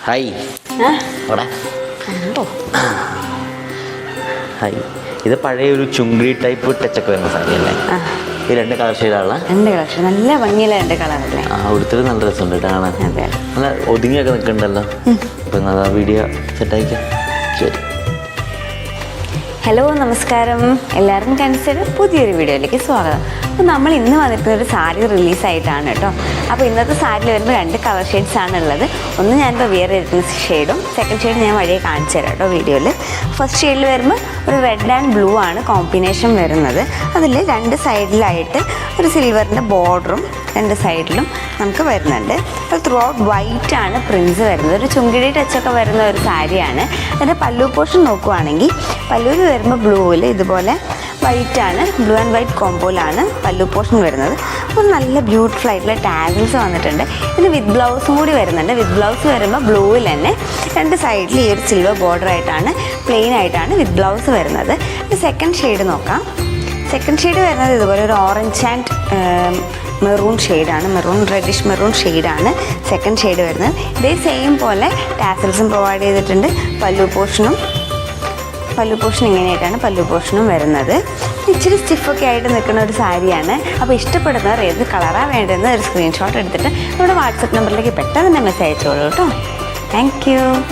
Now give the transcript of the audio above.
Hi അവിടെ hi ഇത് പഴയ ഒരു ചുങ്കിടി ടൈപ്പ് ടച്ചൊക്കെ വരുന്ന സാരി അല്ലേ? ഈ രണ്ട് കളർ ഷെയ്ഡാണല്ലോ. രണ്ട് കളർ ഷെയ്ഡ് നല്ല ഭംഗിയുള്ള രണ്ട് കളറല്ലേ? ഉടുത്തിട്ട് നല്ല രസമുണ്ട് കാണാൻ. അതെ, നല്ല ഒതുങ്ങിയൊക്കെ നിൽക്കുന്നുണ്ടല്ലോ. അപ്പം നിങ്ങൾ ആ വീഡിയോ സെറ്റായിക്കാം. ശരി. ഹലോ, നമസ്കാരം. എല്ലാവർക്കും കൺസിഡർ പുതിയൊരു വീഡിയോയിലേക്ക് സ്വാഗതം. അപ്പോൾ നമ്മൾ ഇന്ന് വന്നിട്ടുള്ള ഒരു സാരി റിലീസായിട്ടാണ് കേട്ടോ. അപ്പോൾ ഇന്നത്തെ സാരിയിൽ വരുമ്പോൾ രണ്ട് കളർ ഷെയ്ഡ്സ് ആണ് ഉള്ളത്. ഒന്ന് ഞാനിപ്പോൾ വിയർ ചെയ്തിട്ടുള്ള ഷെയ്ഡും സെക്കൻഡ് ഷെയ്ഡ് ഞാൻ വഴിയെ കാണിച്ചു തരാം കേട്ടോ വീഡിയോയിൽ. ഫസ്റ്റ് ഷെയ്ഡിൽ വരുമ്പോൾ ഒരു റെഡ് ആൻഡ് ബ്ലൂ ആണ് കോമ്പിനേഷൻ വരുന്നത്. അതിൽ രണ്ട് സൈഡിലായിട്ട് ഒരു സിൽവറിൻ്റെ ബോർഡറും രണ്ട് സൈഡിലും നമുക്ക് വരുന്നുണ്ട്. അപ്പോൾ ത്രൂ ഔട്ട് വൈറ്റ് ആണ് പ്രിൻസ് വരുന്നത്. ഒരു ചുങ്കിടി ടച്ചൊക്കെ വരുന്ന ഒരു സാരിയാണ്. അതിൻ്റെ പല്ലു പോർഷൻ നോക്കുവാണെങ്കിൽ പല്ലുവിൽ വരുമ്പോൾ ബ്ലൂവിൽ ഇതുപോലെ വൈറ്റാണ്, ബ്ലൂ ആൻഡ് വൈറ്റ് കോമ്പോയിലാണ് പല്ലു പോർഷൻ വരുന്നത്. അപ്പോൾ നല്ല ബ്യൂട്ടിഫുൾ ആയിട്ടുള്ള ടാഗിൾസ് വന്നിട്ടുണ്ട്. ഇതിന് വിത്ത് ബ്ലൗസും കൂടി വരുന്നുണ്ട്. വിത്ത് ബ്ലൗസ് വരുമ്പോൾ ബ്ലൂവിൽ തന്നെ രണ്ട് സൈഡിൽ ഈ ഒരു സിൽവർ ബോർഡർ ആയിട്ടാണ്, പ്ലെയിൻ ആയിട്ടാണ് വിത്ത് ബ്ലൗസ് വരുന്നത്. സെക്കൻഡ് ഷെയ്ഡ് നോക്കാം. സെക്കൻഡ് ഷെയ്ഡ് വരുന്നത് ഇതുപോലെ ഒരു ഓറഞ്ച് ആൻഡ് മെറൂൺ ഷെയ്ഡാണ്, മെറൂൺ റെഡിഷ് മെറൂൺ ഷെയ്ഡാണ് സെക്കൻഡ് ഷെയ്ഡ് വരുന്നത്. ഇതേ സെയിം പോലെ ടാസൽസും പ്രൊവൈഡ് ചെയ്തിട്ടുണ്ട്. പല്ലു പോർഷൻ ഇങ്ങനെയായിട്ടാണ് പല്ലു പോർഷനും വരുന്നത്. ഇച്ചിരി സ്റ്റിഫൊക്കെ ആയിട്ട് നിൽക്കുന്ന ഒരു സാരിയാണ്. അപ്പോൾ ഇഷ്ടപ്പെടുന്നവർ ഏത് കളറാണ് വേണ്ടതെന്ന് ഒരു സ്ക്രീൻഷോട്ട് എടുത്തിട്ട് നമ്മുടെ വാട്സപ്പ് നമ്പറിലേക്ക് പെട്ടെന്ന് തന്നെ മെസ്സേജ് അയച്ചോളൂ കേട്ടോ. Thank you.